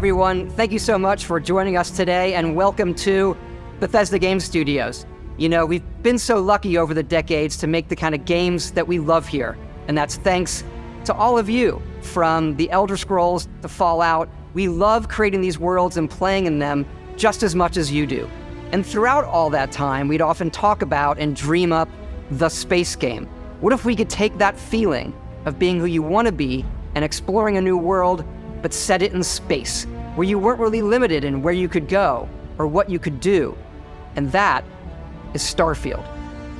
everyone. Thank you so much for joining us today, and welcome to Bethesda Game Studios. You know, we've been so lucky over the decades to make the kind of games that we love here, and that's thanks to all of you. From the Elder Scrolls to Fallout, we love creating these worlds and playing in them just as much as you do. And throughout all that time, we'd often talk about and dream up the space game. What if we could take that feeling of being who you want to be and exploring a new world, but set it in space, where you weren't really limited in where you could go or what you could do? And that is Starfield.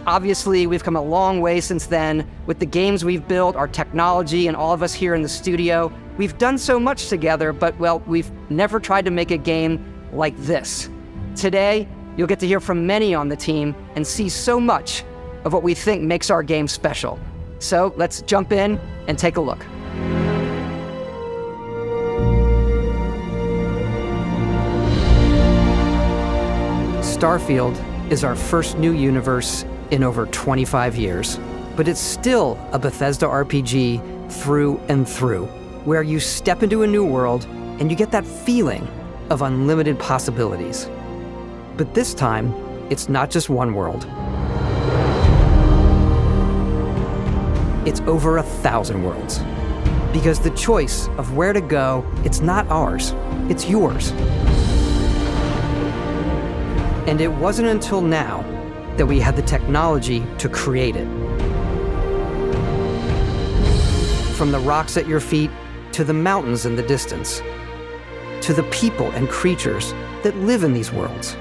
Obviously, we've come a long way since then with the games we've built, our technology, and all of us here in the studio. We've done so much together, but, well, we've never tried to make a game like this. Today, you'll get to hear from many on the team and see so much of what we think makes our game special. So let's jump in and take a look. Starfield is our first new universe in over 25 years, but it's still a Bethesda RPG through and through, where you step into a new world and you get that feeling of unlimited possibilities. But this time, it's not just one world. It's over 1,000 worlds. Because the choice of where to go, it's not ours, it's yours. And it wasn't until now that we had the technology to create it. From the rocks at your feet, to the mountains in the distance, to the people and creatures that live in these worlds.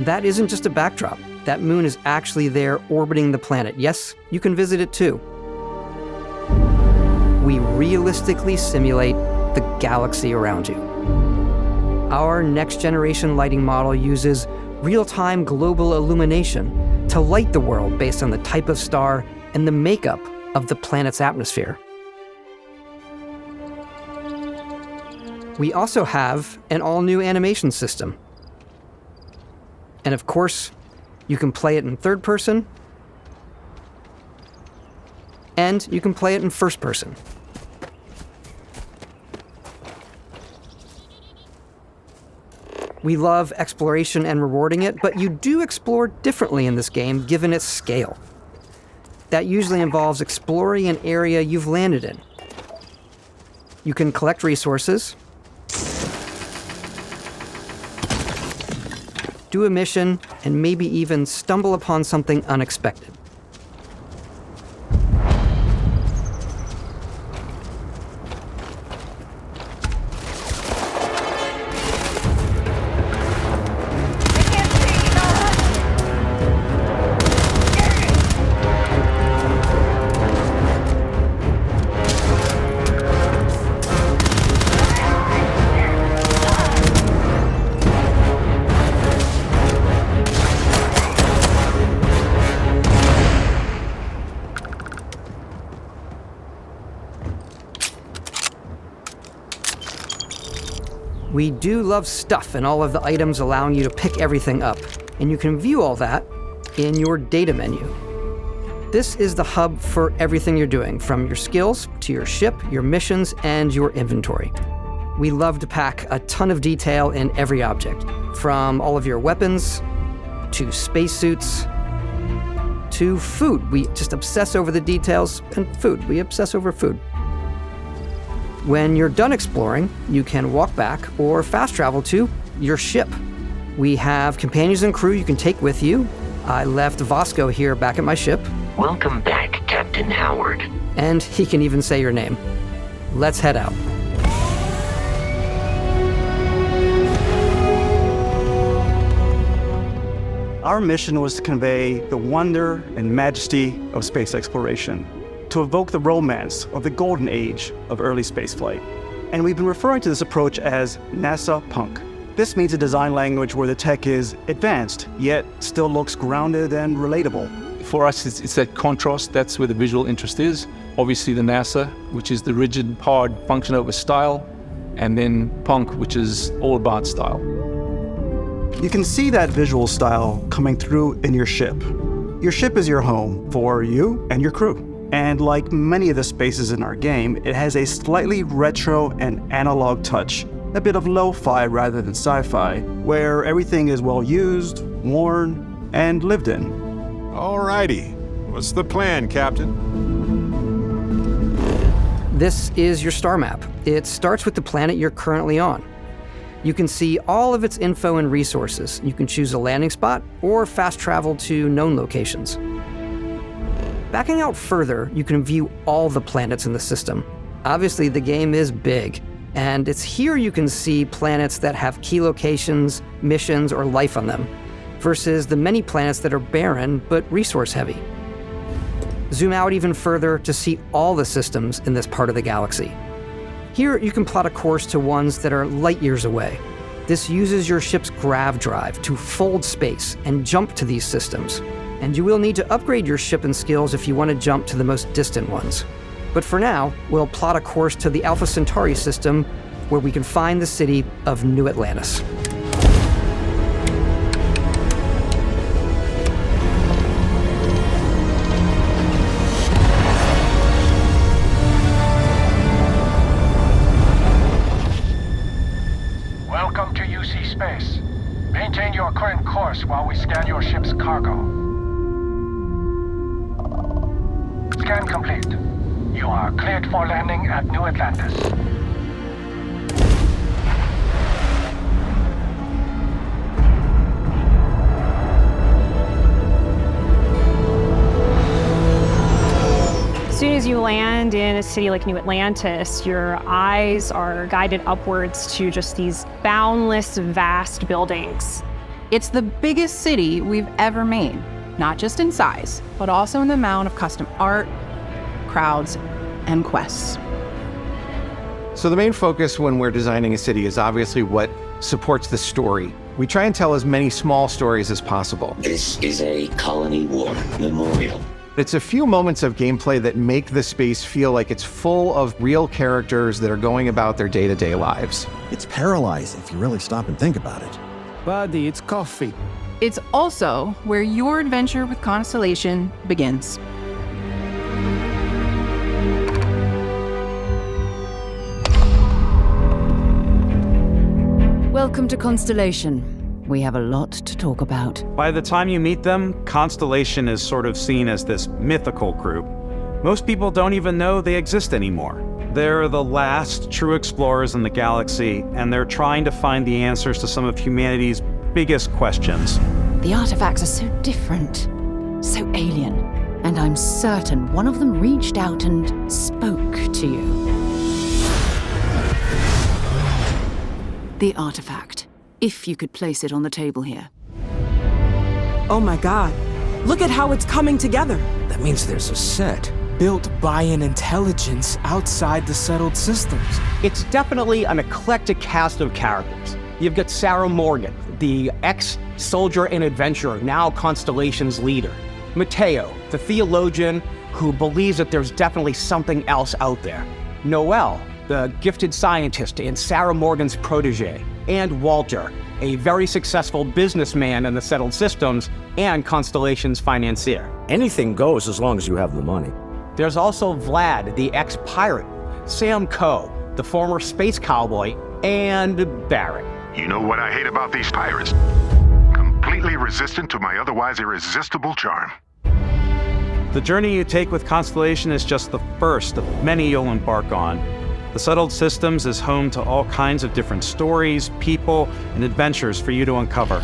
That isn't just a backdrop. That moon is actually there orbiting the planet. Yes, you can visit it too. We realistically simulate the galaxy around you. Our next-generation lighting model uses real-time global illumination to light the world based on the type of star and the makeup of the planet's atmosphere. We also have an all-new animation system. And of course, you can play it in third person, and you can play it in first person. We love exploration and rewarding it, but you do explore differently in this game given its scale. That usually involves exploring an area you've landed in. You can collect resources, do a mission, and maybe even stumble upon something unexpected. We do love stuff and all of the items allowing you to pick everything up, and you can view all that in your data menu. This is the hub for everything you're doing, from your skills to your ship, your missions, and your inventory. We love to pack a ton of detail in every object, from all of your weapons, to spacesuits, to food. We just obsess over the details, and food. We obsess over food. When you're done exploring, you can walk back or fast travel to your ship. We have companions and crew you can take with you. I left Vasco here back at my ship. Welcome back, Captain Howard. And he can even say your name. Let's head out. Our mission was to convey the wonder and majesty of space exploration, to evoke the romance of the golden age of early spaceflight. And we've been referring to this approach as NASA Punk. This means a design language where the tech is advanced, yet still looks grounded and relatable. For us, it's that contrast. That's where the visual interest is. Obviously the NASA, which is the rigid, hard function over style, and then Punk, which is all about style. You can see that visual style coming through in your ship. Your ship is your home for you and your crew. And like many of the spaces in our game, it has a slightly retro and analog touch, a bit of lo-fi rather than sci-fi, where everything is well used, worn, and lived in. Alrighty. What's the plan, Captain? This is your star map. It starts with the planet you're currently on. You can see all of its info and resources. You can choose a landing spot or fast travel to known locations. Backing out further, you can view all the planets in the system. Obviously, the game is big, and it's here you can see planets that have key locations, missions, or life on them, versus the many planets that are barren but resource-heavy. Zoom out even further to see all the systems in this part of the galaxy. Here, you can plot a course to ones that are light years away. This uses your ship's grav drive to fold space and jump to these systems. And you will need to upgrade your ship and skills if you want to jump to the most distant ones. But for now, we'll plot a course to the Alpha Centauri system, where we can find the city of New Atlantis. Welcome to UC Space. Maintain your current course while we scan your ship's cargo. Scan complete. You are cleared for landing at New Atlantis. As soon as you land in a city like New Atlantis, your eyes are guided upwards to just these boundless, vast buildings. It's the biggest city we've ever made, not just in size, but also in the amount of custom art, crowds, and quests. So the main focus when we're designing a city is obviously what supports the story. We try and tell as many small stories as possible. This is a colony war memorial. It's a few moments of gameplay that make the space feel like it's full of real characters that are going about their day-to-day lives. It's paralyzing if you really stop and think about it. Buddy, it's coffee. It's also where your adventure with Constellation begins. Welcome to Constellation. We have a lot to talk about. By the time you meet them, Constellation is sort of seen as this mythical group. Most people don't even know they exist anymore. They're the last true explorers in the galaxy, and they're trying to find the answers to some of humanity's biggest questions. The artifacts are so different, so alien, and I'm certain one of them reached out and spoke to you. The artifact. If you could place it on the table here. Oh my god. Look at how it's coming together. That means there's a set built by an intelligence outside the settled systems. It's definitely an eclectic cast of characters. You've got Sarah Morgan, the ex-soldier and adventurer, now Constellation's leader. Mateo, the theologian who believes that there's definitely something else out there. Noel, the gifted scientist and Sarah Morgan's protege. And Walter, a very successful businessman in the settled systems and Constellation's financier. Anything goes as long as you have the money. There's also Vlad, the ex-pirate, Sam Coe, the former space cowboy, and Barrett. You know what I hate about these pirates? Completely resistant to my otherwise irresistible charm. The journey you take with Constellation is just the first of many you'll embark on. The Settled Systems is home to all kinds of different stories, people, and adventures for you to uncover.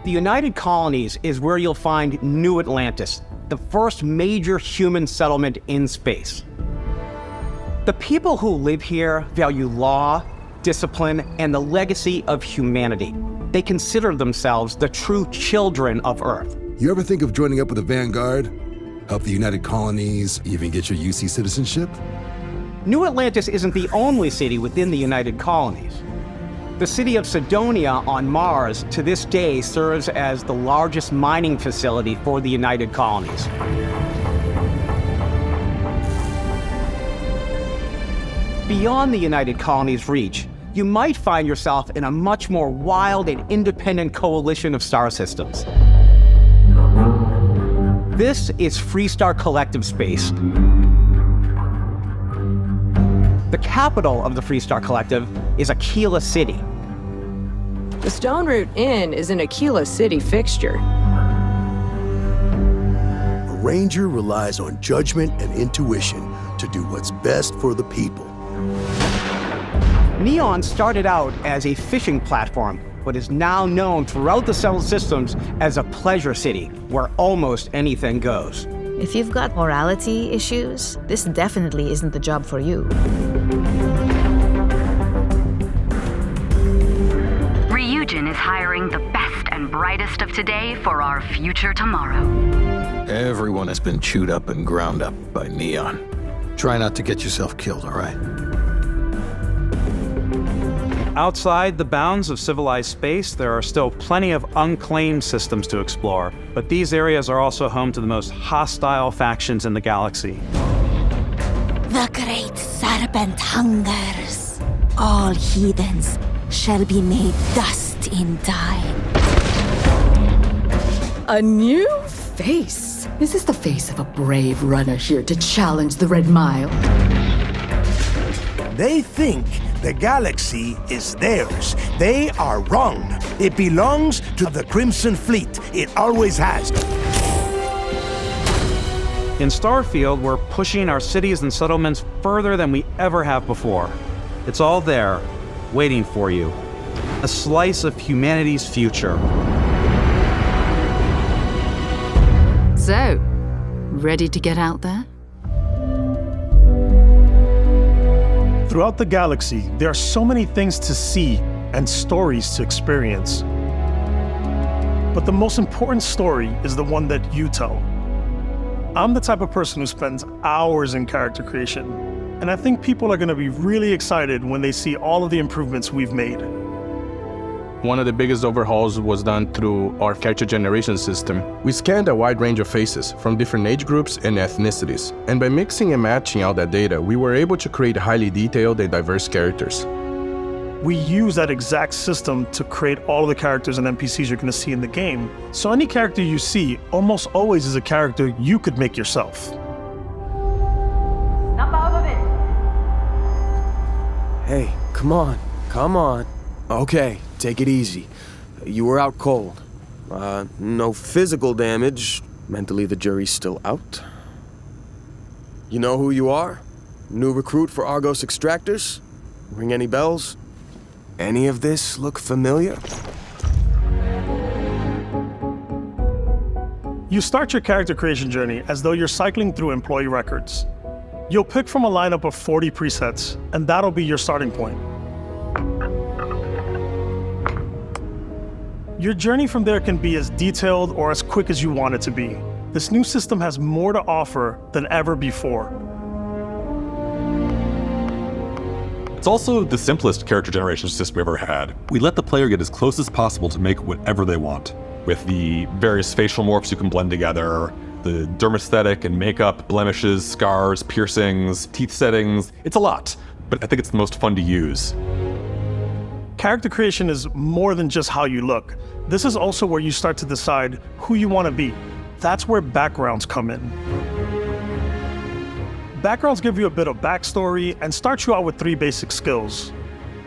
The United Colonies is where you'll find New Atlantis, the first major human settlement in space. The people who live here value law, discipline, and the legacy of humanity. They consider themselves the true children of Earth. You ever think of joining up with the Vanguard? Help the United Colonies, even get your UC citizenship? New Atlantis isn't the only city within the United Colonies. The city of Sidonia on Mars to this day serves as the largest mining facility for the United Colonies. Beyond the United Colonies' reach, you might find yourself in a much more wild and independent coalition of star systems. This is Freestar Collective Space. The capital of the Freestar Collective is Aquila City. The Stone Root Inn is an Aquila City fixture. A ranger relies on judgment and intuition to do what's best for the people. Neon started out as a fishing platform, but is now known throughout the settled systems as a pleasure city, where almost anything goes. If you've got morality issues, this definitely isn't the job for you. Ryujin is hiring the best and brightest of today for our future tomorrow. Everyone has been chewed up and ground up by Neon. Try not to get yourself killed, all right? Outside the bounds of civilized space, there are still plenty of unclaimed systems to explore, but these areas are also home to the most hostile factions in the galaxy. The great serpent hungers. All heathens shall be made dust in time. A new face. Is this the face of a brave runner here to challenge the Red Mile? They think the galaxy is theirs. They are wrong. It belongs to the Crimson Fleet. It always has. In Starfield, we're pushing our cities and settlements further than we ever have before. It's all there, waiting for you. A slice of humanity's future. So, ready to get out there? Throughout the galaxy, there are so many things to see and stories to experience. But the most important story is the one that you tell. I'm the type of person who spends hours in character creation, and I think people are going to be really excited when they see all of the improvements we've made. One of the biggest overhauls was done through our character generation system. We scanned a wide range of faces from different age groups and ethnicities, and by mixing and matching all that data, we were able to create highly detailed and diverse characters. We use that exact system to create all of the characters and NPCs you're going to see in the game. So any character you see almost always is a character you could make yourself. Snap out of it! Hey, come on, come on. Okay, take it easy. You were out cold. No physical damage. Mentally, the jury's still out. You know who you are? New recruit for Argos Extractors? Ring any bells? Any of this look familiar? You start your character creation journey as though you're cycling through employee records. You'll pick from a lineup of 40 presets, and that'll be your starting point. Your journey from there can be as detailed or as quick as you want it to be. This new system has more to offer than ever before. It's also the simplest character generation system we ever had. We let the player get as close as possible to make whatever they want. With the various facial morphs you can blend together, the dermesthetic and makeup, blemishes, scars, piercings, teeth settings. It's a lot, but I think it's the most fun to use. Character creation is more than just how you look. This is also where you start to decide who you want to be. That's where backgrounds come in. Backgrounds give you a bit of backstory and start you out with 3 basic skills.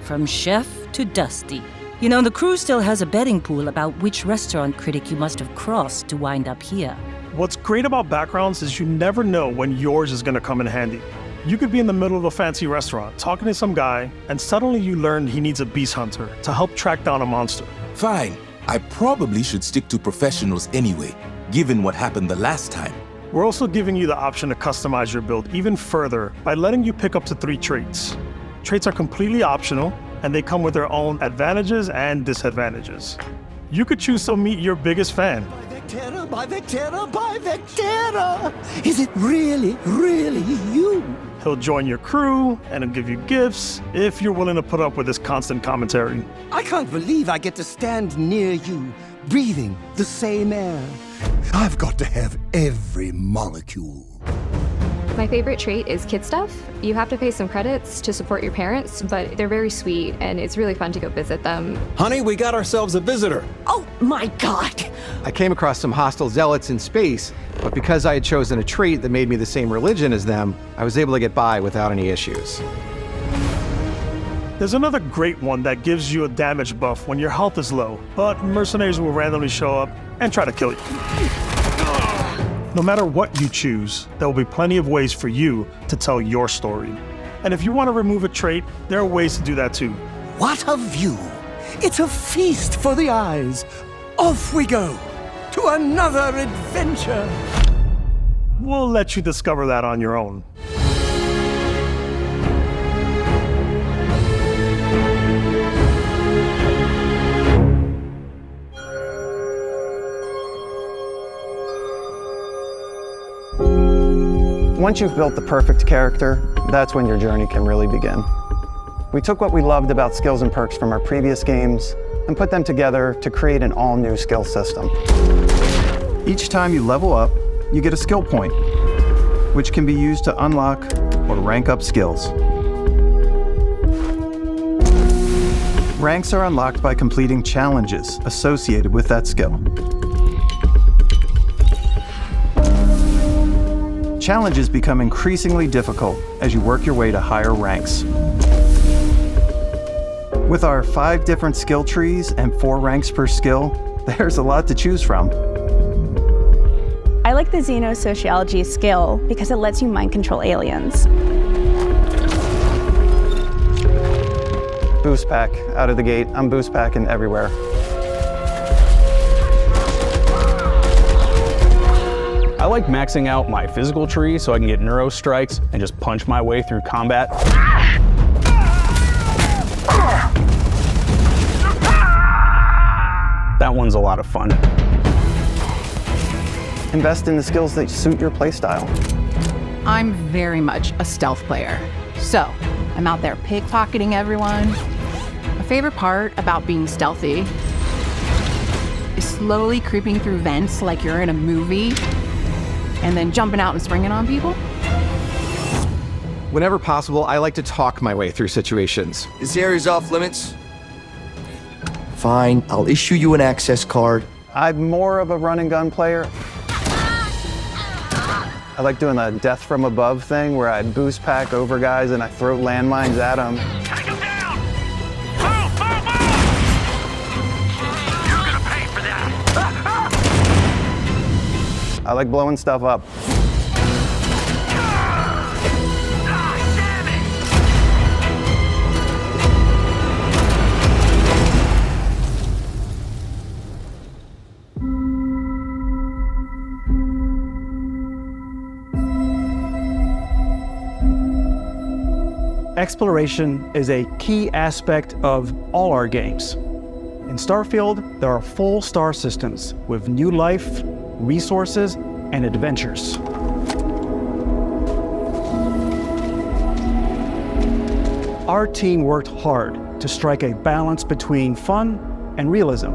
From chef to Dusty. You know, the crew still has a betting pool about which restaurant critic you must have crossed to wind up here. What's great about backgrounds is you never know when yours is going to come in handy. You could be in the middle of a fancy restaurant talking to some guy, and suddenly you learn he needs a beast hunter to help track down a monster. Fine. I probably should stick to professionals anyway, given what happened the last time. We're also giving you the option to customize your build even further by letting you pick up to 3 traits. Traits are completely optional, and they come with their own advantages and disadvantages. You could choose to meet your biggest fan. By Vectera, by Vectera! Is it really, really you? He'll join your crew, and he'll give you gifts if you're willing to put up with his constant commentary. I can't believe I get to stand near you, breathing the same air. I've got to have every molecule. My favorite trait is kid stuff. You have to pay some credits to support your parents, but they're very sweet and it's really fun to go visit them. Honey, we got ourselves a visitor. Oh my god! I came across some hostile zealots in space, but because I had chosen a trait that made me the same religion as them, I was able to get by without any issues. There's another great one that gives you a damage buff when your health is low, but mercenaries will randomly show up and try to kill you. No matter what you choose, there will be plenty of ways for you to tell your story. And if you want to remove a trait, there are ways to do that too. What a view! It's a feast for the eyes. Off we go to another adventure. We'll let you discover that on your own. Once you've built the perfect character, that's when your journey can really begin. We took what we loved about skills and perks from our previous games and put them together to create an all-new skill system. Each time you level up, you get a skill point, which can be used to unlock or rank up skills. Ranks are unlocked by completing challenges associated with that skill. Challenges become increasingly difficult as you work your way to higher ranks. With our 5 different skill trees and 4 ranks per skill, there's a lot to choose from. I like the Xenosociology skill because it lets you mind control aliens. Boost pack out of the gate. I'm boost packing everywhere. I like maxing out my physical tree so I can get neuro strikes and just punch my way through combat. That one's a lot of fun. Invest in the skills that suit your playstyle. I'm very much a stealth player. So, I'm out there pickpocketing everyone. My favorite part about being stealthy is slowly creeping through vents like you're in a movie and then jumping out and springing on people. Whenever possible, I like to talk my way through situations. This area's off limits. Fine, I'll issue you an access card. I'm more of a run and gun player. I like doing the death from above thing where I boost pack over guys and I throw landmines at them. I like blowing stuff up. Exploration is a key aspect of all our games. In Starfield, there are full star systems with new life, resources, and adventures. Our team worked hard to strike a balance between fun and realism.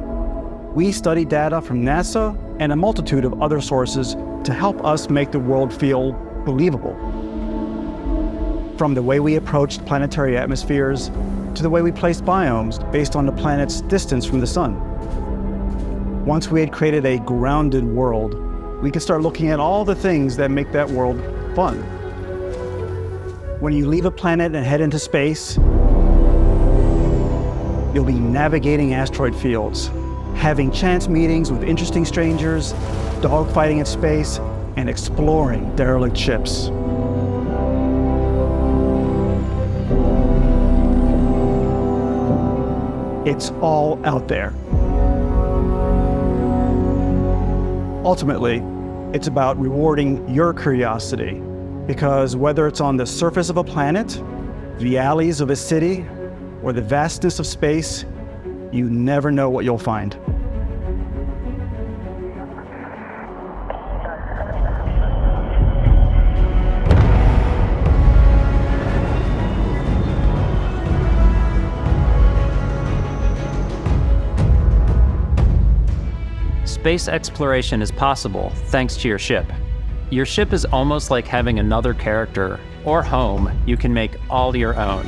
We studied data from NASA and a multitude of other sources to help us make the world feel believable. From the way we approached planetary atmospheres to the way we placed biomes based on the planet's distance from the sun. Once we had created a grounded world, we could start looking at all the things that make that world fun. When you leave a planet and head into space, you'll be navigating asteroid fields, having chance meetings with interesting strangers, dogfighting in space, and exploring derelict ships. It's all out there. Ultimately, it's about rewarding your curiosity, because whether it's on the surface of a planet, the alleys of a city, or the vastness of space, you never know what you'll find. Space exploration is possible thanks to your ship. Your ship is almost like having another character or home you can make all your own.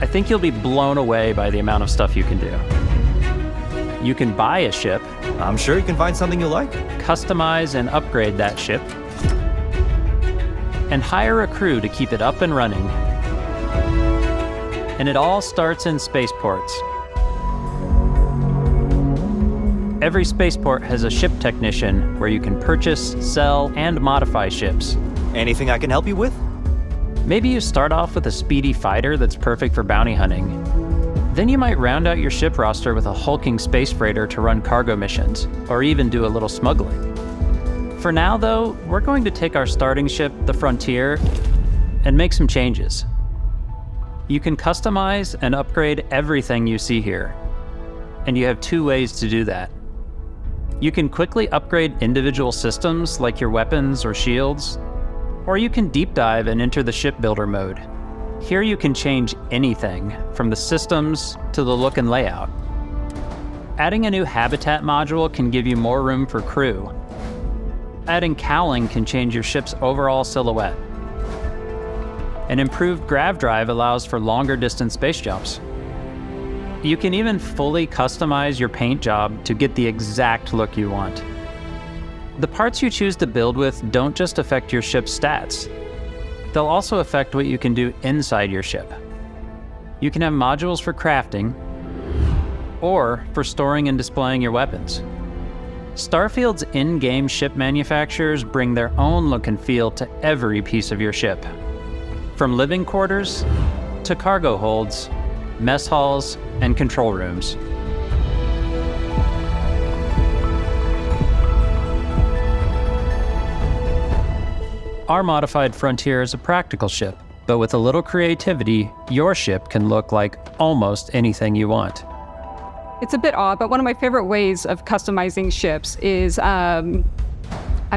I think you'll be blown away by the amount of stuff you can do. You can buy a ship. I'm sure you can find something you like. Customize and upgrade that ship. And hire a crew to keep it up and running. And it all starts in spaceports. Every spaceport has a ship technician where you can purchase, sell, and modify ships. Anything I can help you with? Maybe you start off with a speedy fighter that's perfect for bounty hunting. Then you might round out your ship roster with a hulking space freighter to run cargo missions, or even do a little smuggling. For now, though, we're going to take our starting ship, the Frontier, and make some changes. You can customize and upgrade everything you see here, and you have two ways to do that. You can quickly upgrade individual systems like your weapons or shields, or you can deep dive and enter the shipbuilder mode. Here you can change anything, from the systems to the look and layout. Adding a new habitat module can give you more room for crew. Adding cowling can change your ship's overall silhouette. An improved grav drive allows for longer distance space jumps. You can even fully customize your paint job to get the exact look you want. The parts you choose to build with don't just affect your ship's stats. They'll also affect what you can do inside your ship. You can have modules for crafting, or for storing and displaying your weapons. Starfield's in-game ship manufacturers bring their own look and feel to every piece of your ship. From living quarters to cargo holds, mess halls, and control rooms. Our modified Frontier is a practical ship, but with a little creativity, your ship can look like almost anything you want. It's a bit odd, but one of my favorite ways of customizing ships is I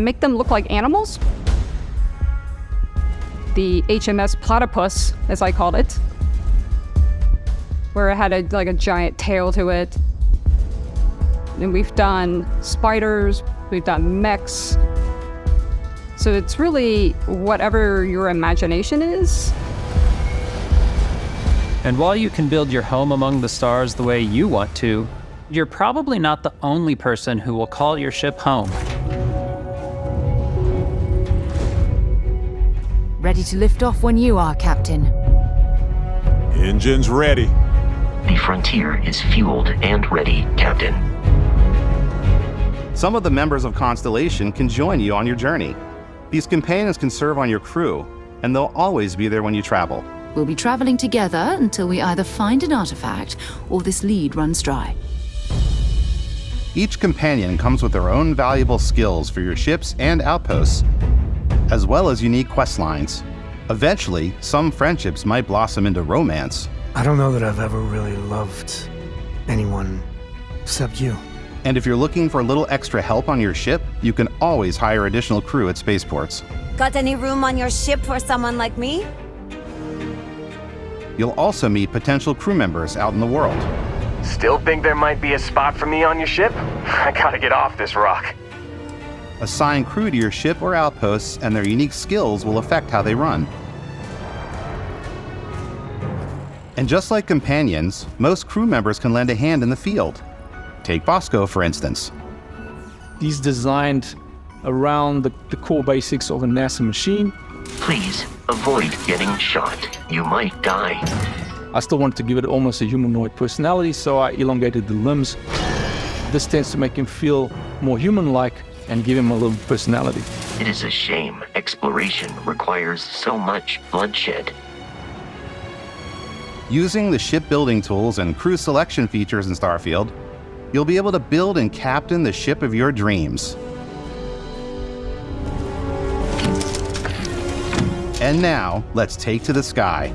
make them look like animals. The HMS Platypus, as I called it, where it had a giant tail to it. And we've done spiders, we've done mechs. So it's really whatever your imagination is. And while you can build your home among the stars the way you want to, you're probably not the only person who will call your ship home. Ready to lift off when you are, Captain. Engines ready. The Frontier is fueled and ready, Captain. Some of the members of Constellation can join you on your journey. These companions can serve on your crew, and they'll always be there when you travel. We'll be traveling together until we either find an artifact or this lead runs dry. Each companion comes with their own valuable skills for your ships and outposts, as well as unique quest lines. Eventually, some friendships might blossom into romance. I don't know that I've ever really loved anyone except you. And if you're looking for a little extra help on your ship, you can always hire additional crew at spaceports. Got any room on your ship for someone like me? You'll also meet potential crew members out in the world. Still think there might be a spot for me on your ship? I gotta get off this rock. Assign crew to your ship or outposts, and their unique skills will affect how they run. And just like companions, most crew members can lend a hand in the field. Take Bosco, for instance. He's designed around the core basics of a NASA machine. Please, avoid getting shot. You might die. I still wanted to give it almost a humanoid personality, so I elongated the limbs. This tends to make him feel more human-like and give him a little personality. It is a shame exploration requires so much bloodshed. Using the shipbuilding tools and crew selection features in Starfield, you'll be able to build and captain the ship of your dreams. And now, let's take to the sky.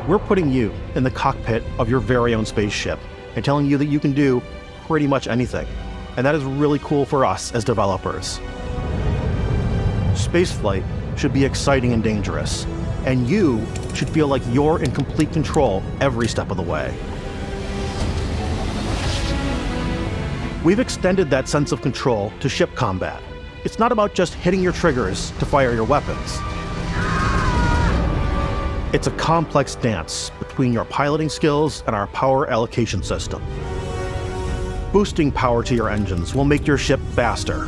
We're putting you in the cockpit of your very own spaceship and telling you that you can do pretty much anything, and that is really cool for us as developers. Spaceflight should be exciting and dangerous, and you should feel like you're in complete control every step of the way. We've extended that sense of control to ship combat. It's not about just hitting your triggers to fire your weapons. It's a complex dance between your piloting skills and our power allocation system. Boosting power to your engines will make your ship faster.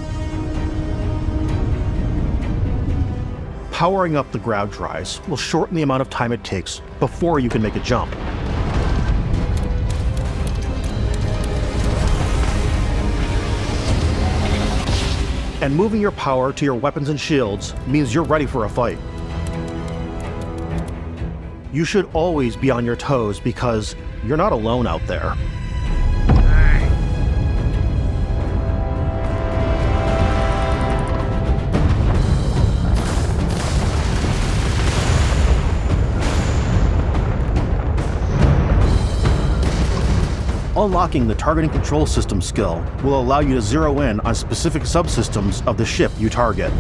Powering up the grav drives will shorten the amount of time it takes before you can make a jump. And moving your power to your weapons and shields means you're ready for a fight. You should always be on your toes because you're not alone out there. Unlocking the targeting control system skill will allow you to zero in on specific subsystems of the ship you target.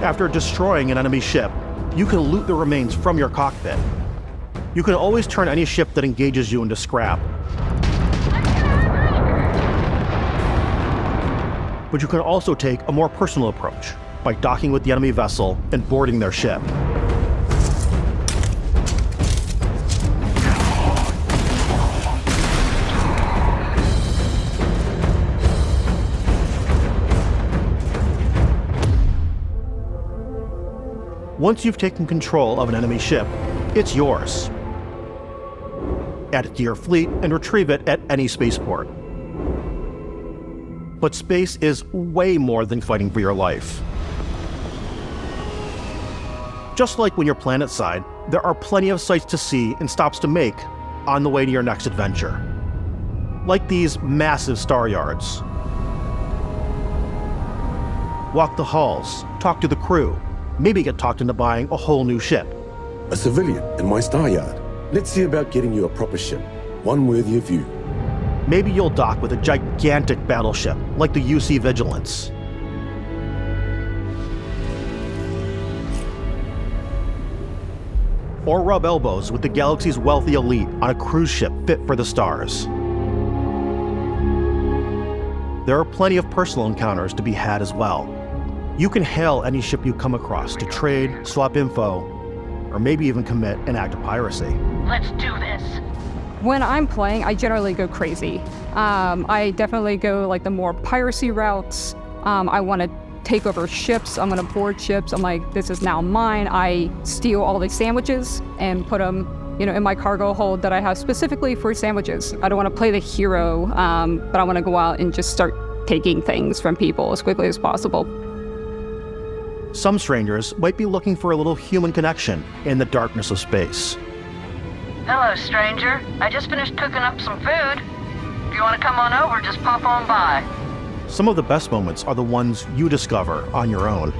After destroying an enemy ship, you can loot the remains from your cockpit. You can always turn any ship that engages you into scrap. But you can also take a more personal approach by docking with the enemy vessel and boarding their ship. Once you've taken control of an enemy ship, it's yours. Add it to your fleet and retrieve it at any spaceport. But space is way more than fighting for your life. Just like when you're planetside, there are plenty of sights to see and stops to make on the way to your next adventure. Like these massive star yards. Walk the halls, talk to the crew, maybe get talked into buying a whole new ship. A civilian in my star yard. Let's see about getting you a proper ship, one worthy of you. Maybe you'll dock with a gigantic battleship, like the UC Vigilance. Or rub elbows with the galaxy's wealthy elite on a cruise ship fit for the stars. There are plenty of personal encounters to be had as well. You can hail any ship you come across to trade, swap info, or maybe even commit an act of piracy. Let's do this. When I'm playing, I generally go crazy. I definitely go like the more piracy routes. I want to take over ships. I'm going to board ships. I'm like, this is now mine. I steal all these sandwiches and put them, in my cargo hold that I have specifically for sandwiches. I don't want to play the hero, but I want to go out and just start taking things from people as quickly as possible. Some strangers might be looking for a little human connection in the darkness of space. Hello, stranger. I just finished cooking up some food. If you want to come on over, just pop on by. Some of the best moments are the ones you discover on your own.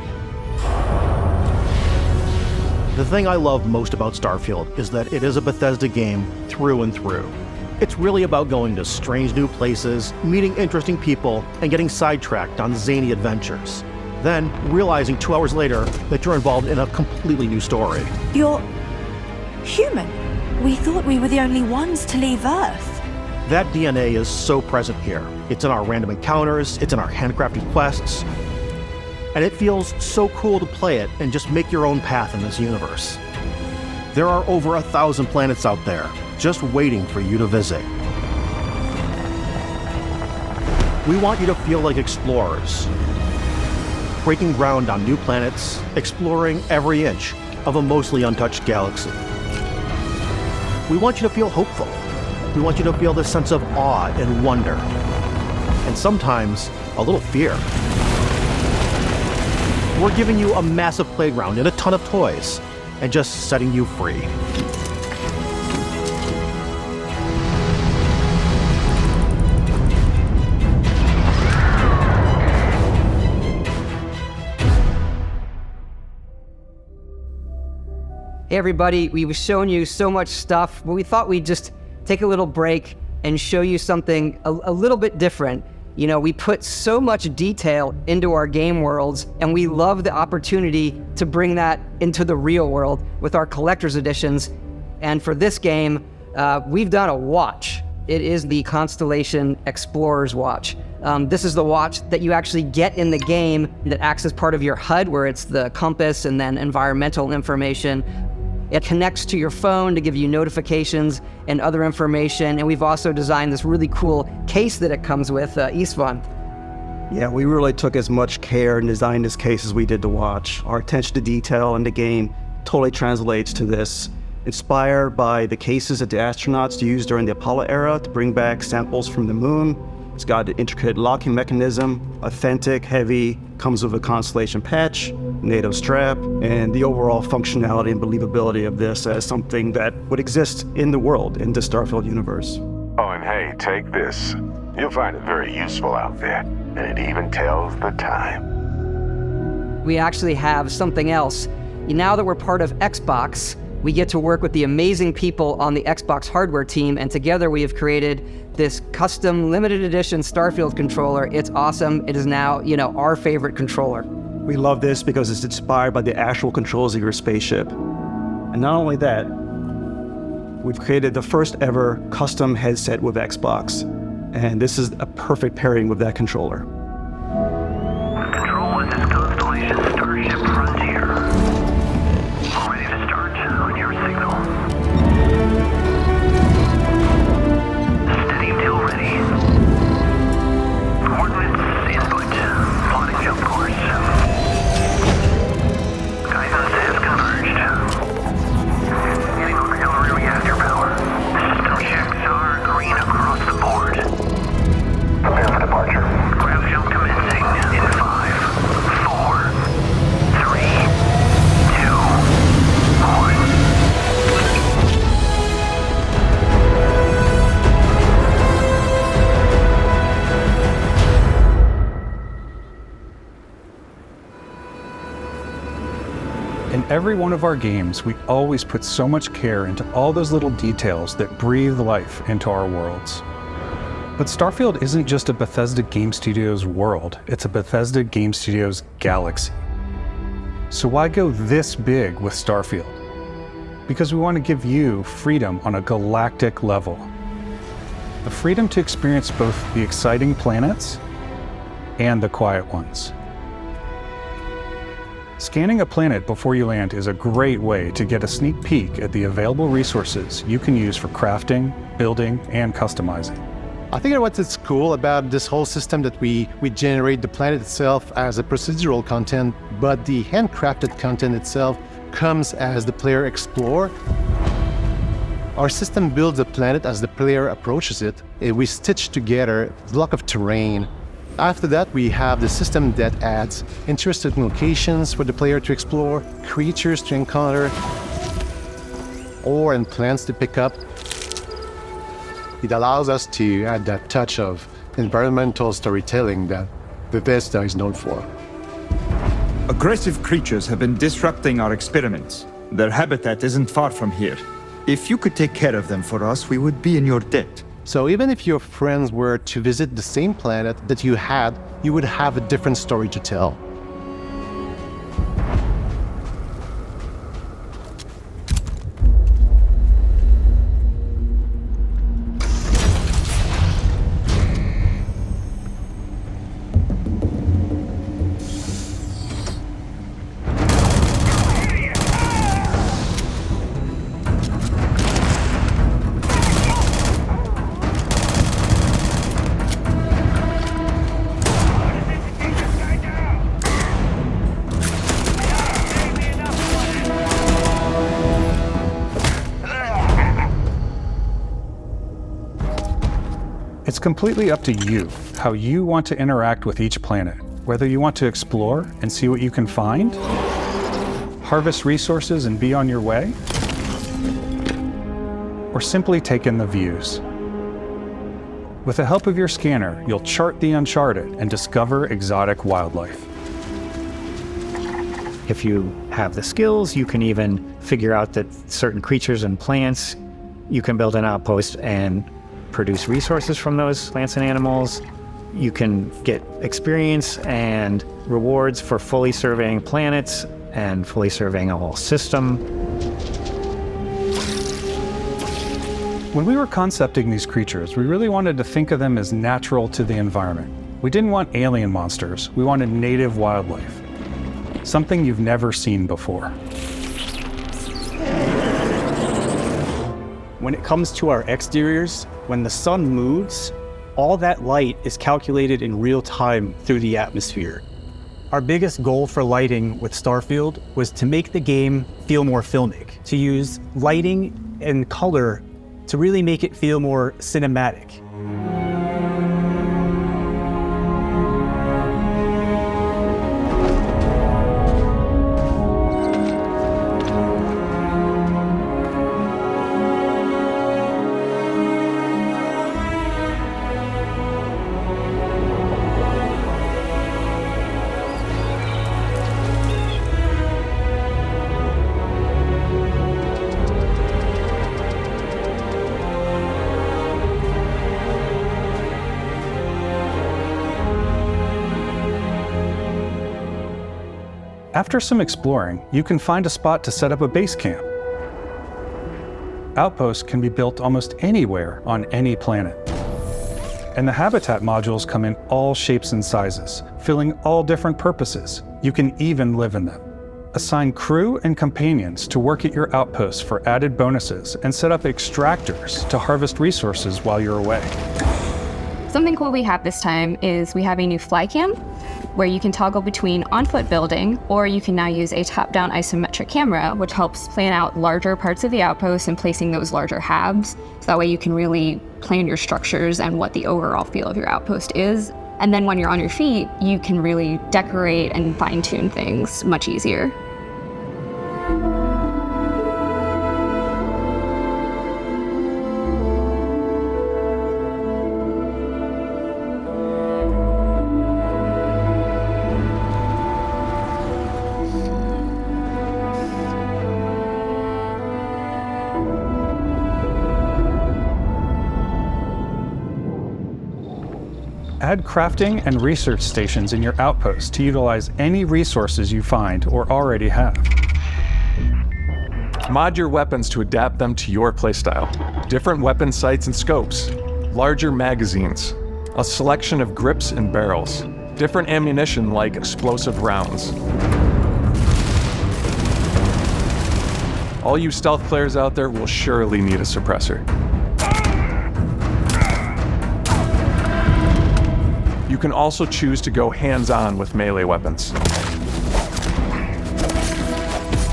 The thing I love most about Starfield is that it is a Bethesda game through and through. It's really about going to strange new places, meeting interesting people, and getting sidetracked on zany adventures. Then realizing 2 hours later that you're involved in a completely new story. You're human. We thought we were the only ones to leave Earth. That DNA is so present here. It's in our random encounters, it's in our handcrafted quests, and it feels so cool to play it and just make your own path in this universe. There are over 1,000 planets out there, just waiting for you to visit. We want you to feel like explorers, breaking ground on new planets, exploring every inch of a mostly untouched galaxy. We want you to feel hopeful. We want you to feel this sense of awe and wonder, and sometimes a little fear. We're giving you a massive playground and a ton of toys, and just setting you free. Hey everybody, we've shown you so much stuff, but we thought we'd just take a little break and show you something a little bit different. You know, we put so much detail into our game worlds, and we love the opportunity to bring that into the real world with our collector's editions. And for this game, we've done a watch. It is the Constellation Explorer's Watch. This is the watch that you actually get in the game that acts as part of your HUD, where it's the compass and then environmental information. It connects to your phone to give you notifications and other information. And we've also designed this really cool case that it comes with, Istvan. Yeah, we really took as much care in designing this case as we did the watch. Our attention to detail in the game totally translates to this. Inspired by the cases that the astronauts used during the Apollo era to bring back samples from the moon. It's got an intricate locking mechanism, authentic, heavy, comes with a Constellation patch, NATO strap, and the overall functionality and believability of this as something that would exist in the world, in the Starfield universe. Oh, and hey, take this. You'll find it very useful out there, and it even tells the time. We actually have something else. Now that we're part of Xbox, we get to work with the amazing people on the Xbox hardware team, and together we have created this custom limited edition Starfield controller. It's awesome. It is now, our favorite controller. We love this because it's inspired by the actual controls of your spaceship. And not only that, we've created the first ever custom headset with Xbox. And this is a perfect pairing with that controller. Control, this is Constellation Starship Frontier. Ready to start on your signal. Steady till ready. Coordinates input. Plotting jump course. Guidance has converged. Getting auxiliary reactor power. System checks are green across the board. Prepare for departure. Grab jump commencing in 5, 4, 3, 2, 1. In every one of our games, we always put so much care into all those little details that breathe life into our worlds. But Starfield isn't just a Bethesda Game Studios world, it's a Bethesda Game Studios galaxy. So why go this big with Starfield? Because we want to give you freedom on a galactic level. The freedom to experience both the exciting planets and the quiet ones. Scanning a planet before you land is a great way to get a sneak peek at the available resources you can use for crafting, building, and customizing. I think what's cool about this whole system that we generate the planet itself as a procedural content, but the handcrafted content itself comes as the player explore. Our system builds the planet as the player approaches it. We stitch together a block of terrain. After that, we have the system that adds interesting locations for the player to explore, creatures to encounter, ore and plants to pick up. It allows us to add that touch of environmental storytelling that Bethesda is known for. Aggressive creatures have been disrupting our experiments. Their habitat isn't far from here. If you could take care of them for us, we would be in your debt. So even if your friends were to visit the same planet that you had, you would have a different story to tell. It's completely up to you how you want to interact with each planet, whether you want to explore and see what you can find, harvest resources and be on your way, or simply take in the views. With the help of your scanner, you'll chart the uncharted and discover exotic wildlife. If you have the skills, you can even figure out that certain creatures and plants, you can build an outpost and produce resources from those plants and animals. You can get experience and rewards for fully surveying planets and fully surveying a whole system. When we were concepting these creatures, we really wanted to think of them as natural to the environment. We didn't want alien monsters, we wanted native wildlife. Something you've never seen before. When it comes to our exteriors, when the sun moves, all that light is calculated in real time through the atmosphere. Our biggest goal for lighting with Starfield was to make the game feel more filmic, to use lighting and color to really make it feel more cinematic. After some exploring, you can find a spot to set up a base camp. Outposts can be built almost anywhere on any planet. And the habitat modules come in all shapes and sizes, filling all different purposes. You can even live in them. Assign crew and companions to work at your outposts for added bonuses and set up extractors to harvest resources while you're away. Something cool we have this time is we have a new fly cam where you can toggle between on-foot building, or you can now use a top-down isometric camera, which helps plan out larger parts of the outpost and placing those larger halves. So that way you can really plan your structures and what the overall feel of your outpost is. And then when you're on your feet, you can really decorate and fine-tune things much easier. Add crafting and research stations in your outpost to utilize any resources you find or already have. Mod your weapons to adapt them to your playstyle. Different weapon sights and scopes, larger magazines, a selection of grips and barrels, different ammunition like explosive rounds. All you stealth players out there will surely need a suppressor. You can also choose to go hands-on with melee weapons.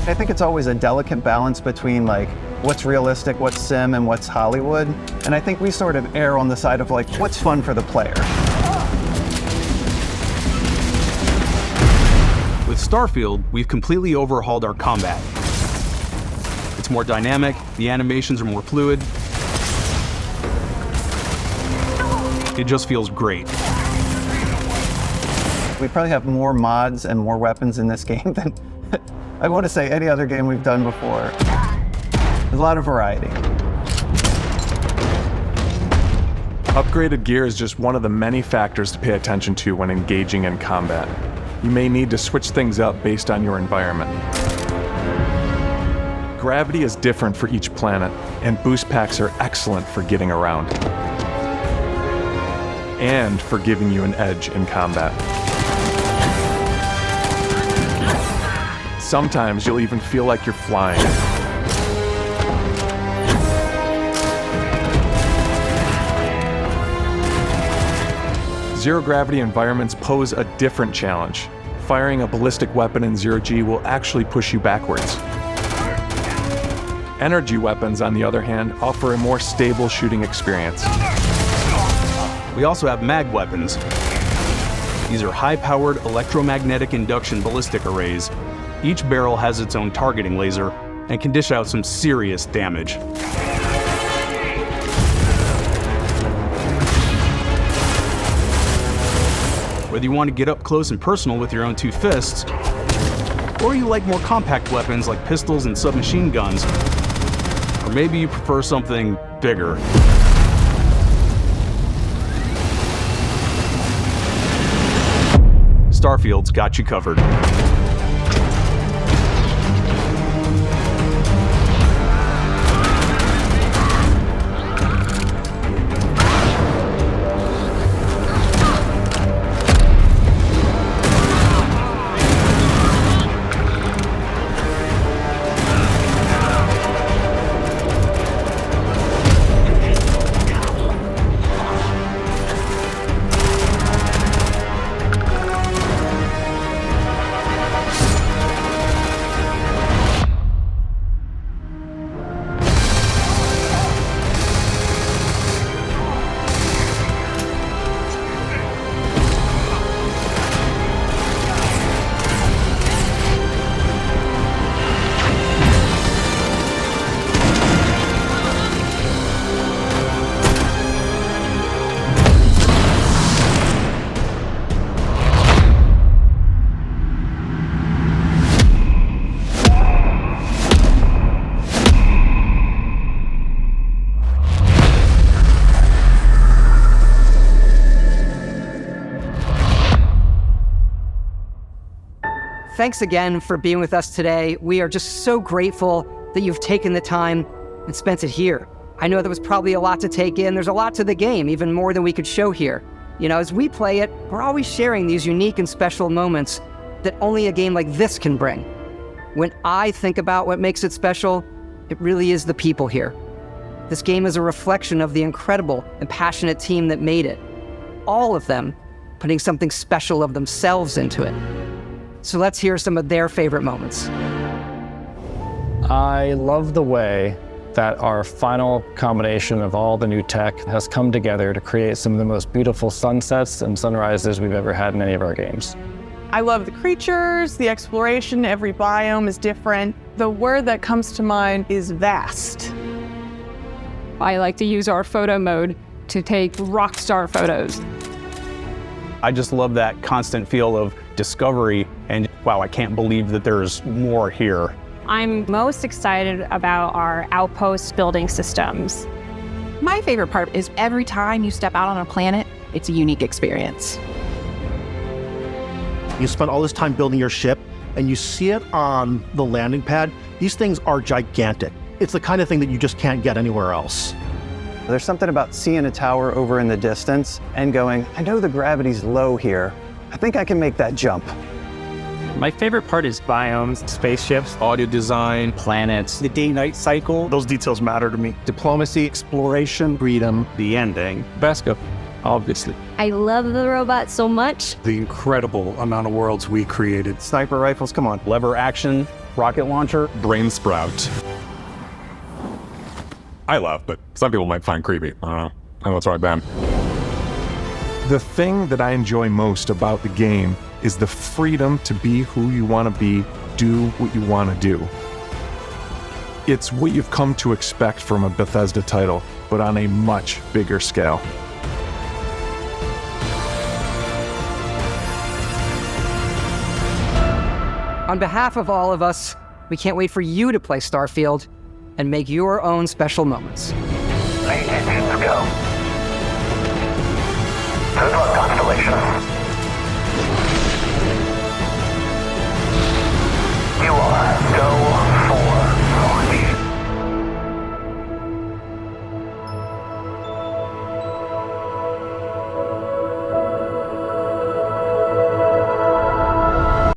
I think it's always a delicate balance between like what's realistic, what's sim, and what's Hollywood. And I think we sort of err on the side of like what's fun for the player. With Starfield, we've completely overhauled our combat. It's more dynamic, the animations are more fluid. It just feels great. We probably have more mods and more weapons in this game than I want to say any other game we've done before. There's a lot of variety. Upgraded gear is just one of the many factors to pay attention to when engaging in combat. You may need to switch things up based on your environment. Gravity is different for each planet, and boost packs are excellent for getting around. And for giving you an edge in combat. Sometimes you'll even feel like you're flying. Zero-gravity environments pose a different challenge. Firing a ballistic weapon in zero-G will actually push you backwards. Energy weapons, on the other hand, offer a more stable shooting experience. We also have mag weapons. These are high-powered electromagnetic induction ballistic arrays. Each barrel has its own targeting laser and can dish out some serious damage. Whether you want to get up close and personal with your own two fists, Or you like more compact weapons like pistols and submachine guns. Or maybe you prefer something bigger. Starfield's got you covered. Thanks again for being with us today. We are just so grateful that you've taken the time and spent it here. I know there was probably a lot to take in. There's a lot to the game, even more than we could show here. You know, as we play it, we're always sharing these unique and special moments that only a game like this can bring. When I think about what makes it special, it really is the people here. This game is a reflection of the incredible and passionate team that made it. All of them putting something special of themselves into it. So let's hear some of their favorite moments. I love the way that our final combination of all the new tech has come together to create some of the most beautiful sunsets and sunrises we've ever had in any of our games. I love the creatures, the exploration, every biome is different. The word that comes to mind is vast. I like to use our photo mode to take rock star photos. I just love that constant feel of discovery and wow, I can't believe that there's more here. I'm most excited about our outpost building systems. My favorite part is every time you step out on a planet, it's a unique experience. You spend all this time building your ship and you see it on the landing pad. These things are gigantic. It's the kind of thing that you just can't get anywhere else. There's something about seeing a tower over in the distance and going, I know the gravity's low here. I think I can make that jump. My favorite part is biomes, spaceships, audio design, planets, the day-night cycle. Those details matter to me. Diplomacy, exploration, freedom, the ending. Beskar, obviously. I love the robot so much. The incredible amount of worlds we created. Sniper rifles, come on. Lever action, rocket launcher. Brain sprout. I love, but some people might find creepy. I don't know. I know it's right, Ben. The thing that I enjoy most about the game is the freedom to be who you want to be, do what you want to do. It's what you've come to expect from a Bethesda title, but on a much bigger scale. On behalf of all of us, we can't wait for you to play Starfield and make your own special moments. Go. Good luck, Constellation.